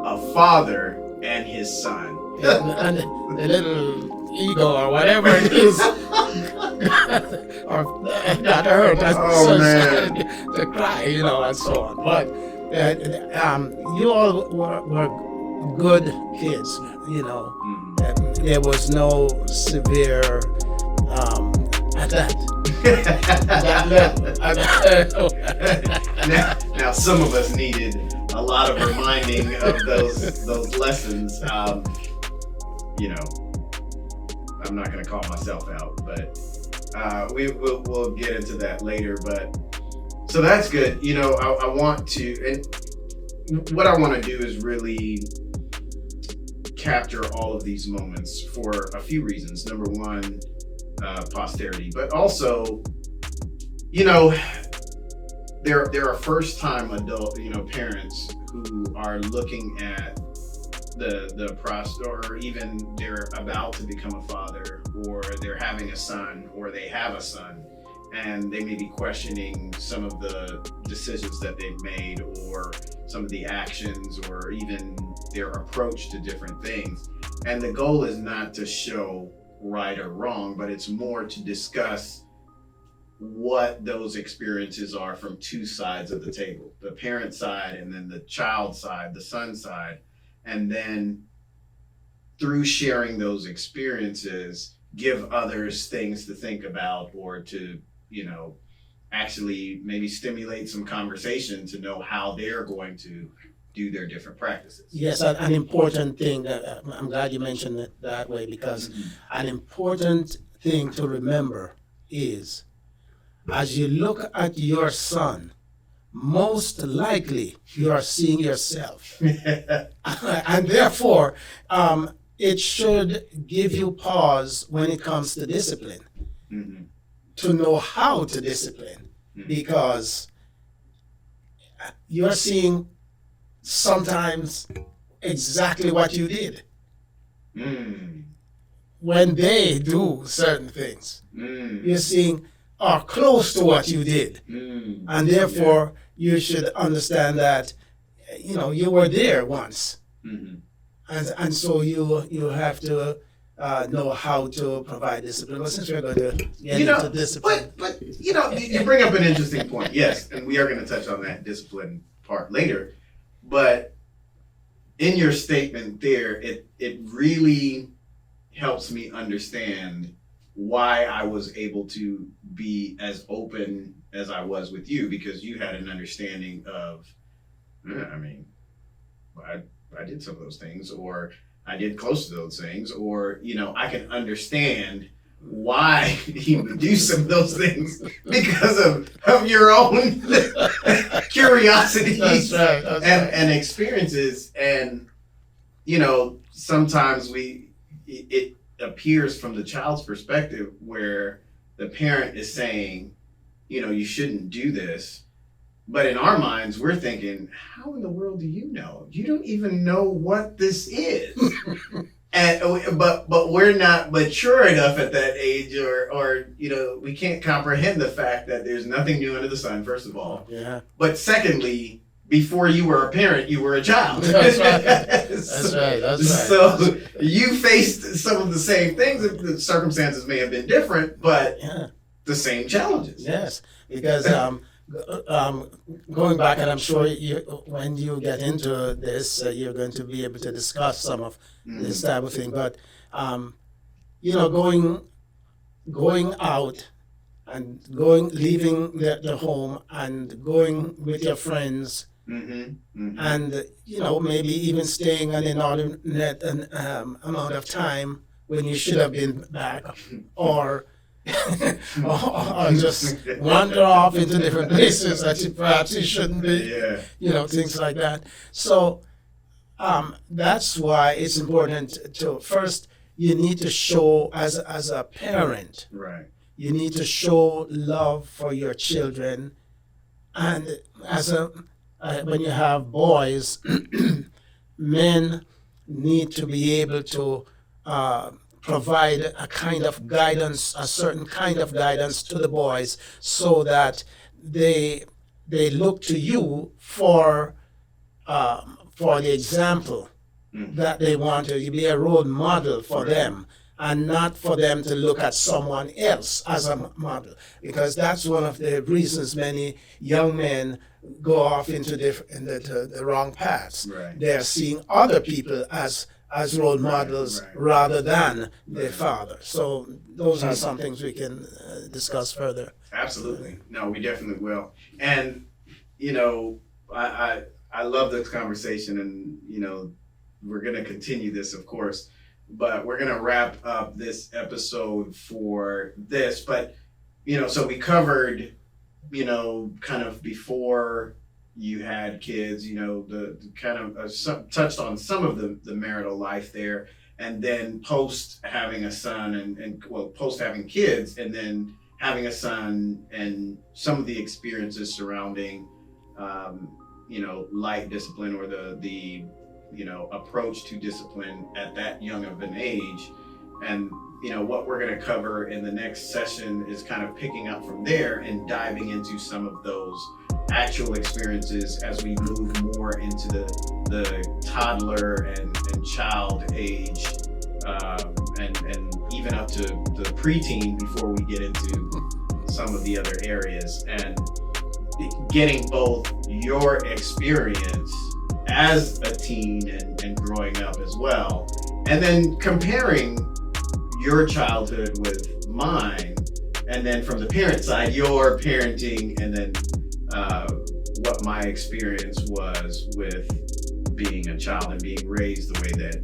a father and his son. And the little ego or whatever it is, or that hurt, that Oh, man. started to cry, and so on. But you all were good kids, there was no severe at that. Now, some of us needed a lot of reminding of those lessons. I'm not going to call myself out, but we'll get into that later. But so that's good. I want to, and what I want to do is really capture all of these moments for a few reasons. Number one, posterity, but also, there are first-time adult, parents who are looking at the process, or even they're about to become a father, or they're having a son, or they have a son, and they may be questioning some of the decisions that they've made, or some of the actions, or even their approach to different things. And the goal is not to show right or wrong, but it's more to discuss what those experiences are from two sides of the table, the parent side and then the child side, the son side. And then through sharing those experiences, give others things to think about, or to, actually maybe stimulate some conversation to know how they're going to do their different practices. Yes, an important thing, I'm glad you mentioned it that way, because an important thing to remember is, as you look at your son, most likely you are seeing yourself. And therefore, it should give you pause when it comes to discipline, to know how to discipline, because you're seeing sometimes exactly what you did when they do certain things. You're seeing or close to what you did, and therefore you should understand that you were there once, and so you have to know how to provide discipline. But since we're going to get into discipline, but you bring up an interesting point. Yes, and we are going to touch on that discipline part later. But in your statement there, it really helps me understand why I was able to be as open as I was with you, because you had an understanding of, I did some of those things, or I did close to those things, or, I can understand why you would do some of those things because of your own curiosities that's right. and experiences. And, sometimes it appears from the child's perspective where the parent is saying, you shouldn't do this. But in our minds, we're thinking, how in the world do you know? You don't even know what this is. But we're not mature enough at that age, or we can't comprehend the fact that there's nothing new under the sun, first of all. Yeah. But secondly, before you were a parent, you were a child. That's right. That's right. So you faced some of the same things. The circumstances may have been different, but the same challenges. Yes, because going back, and I'm sure when you get into this, you're going to be able to discuss some of this type of thing. But going out and leaving the home and going with your friends, and maybe even staying an inordinate amount of time when you should have been back, or just wander off into different places that perhaps you shouldn't be, things like that. So that's why it's important to first, you need to show as a parent, right? You need to show love for your children, and when you have boys, men need to be able to provide a kind of guidance, a certain kind of guidance to the boys, so that they look to you for for the example that they want to be a role model for them, and not for them to look at someone else as a model, because that's one of the reasons many young men go off into the wrong paths. Right. They're seeing other people as role models rather than their father. So those are some things we can discuss further. Absolutely. No, we definitely will. And, I love this conversation, and, we're going to continue this, of course, but we're going to wrap up this episode for this. But, so we covered, kind of before you had kids, the kind of touched on some of the marital life there, and then post having a son and post having kids, and then having a son and some of the experiences surrounding, light discipline, or the approach to discipline at that young of an age. And, what we're going to cover in the next session is kind of picking up from there and diving into some of those actual experiences as we move more into the toddler and child age, and even up to the preteen before we get into some of the other areas, and getting both your experience as a teen and growing up as well, and then comparing your childhood with mine, and then from the parent side, your parenting, and then what my experience was with being a child and being raised the way that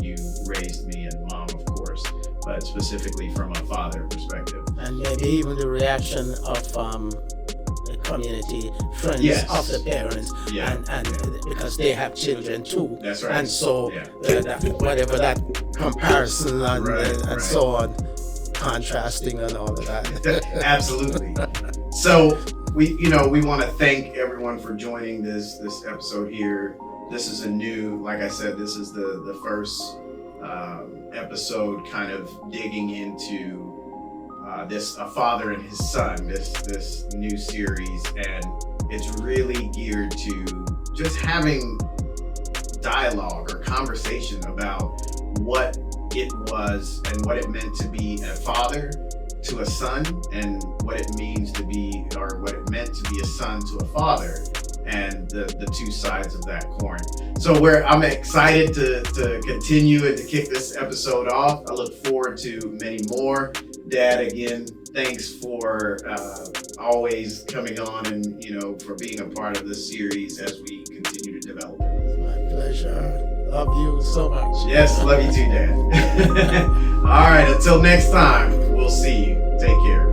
you raised me, and mom, of course, but specifically from a father perspective. And maybe even the reaction of the community, friends of the parents, and because they have children too. That's right. And so whatever that comparison and so on, contrasting and all of that. Absolutely. So we want to thank everyone for joining this episode here. This is like I said, this is the first episode kind of digging into a father and his son, this new series, and it's really geared to just having dialogue or conversation about what it was and what it meant to be a father to a son, and what it meant to be a son to a father, and the two sides of that coin. So I'm excited to continue and to kick this episode off. I look forward to many more. Dad, again, thanks for always coming on and for being a part of this series as we continue to develop it. My pleasure. Love you so much. Yes, love you too, Dad. All right, until next time, we'll see you. Take care.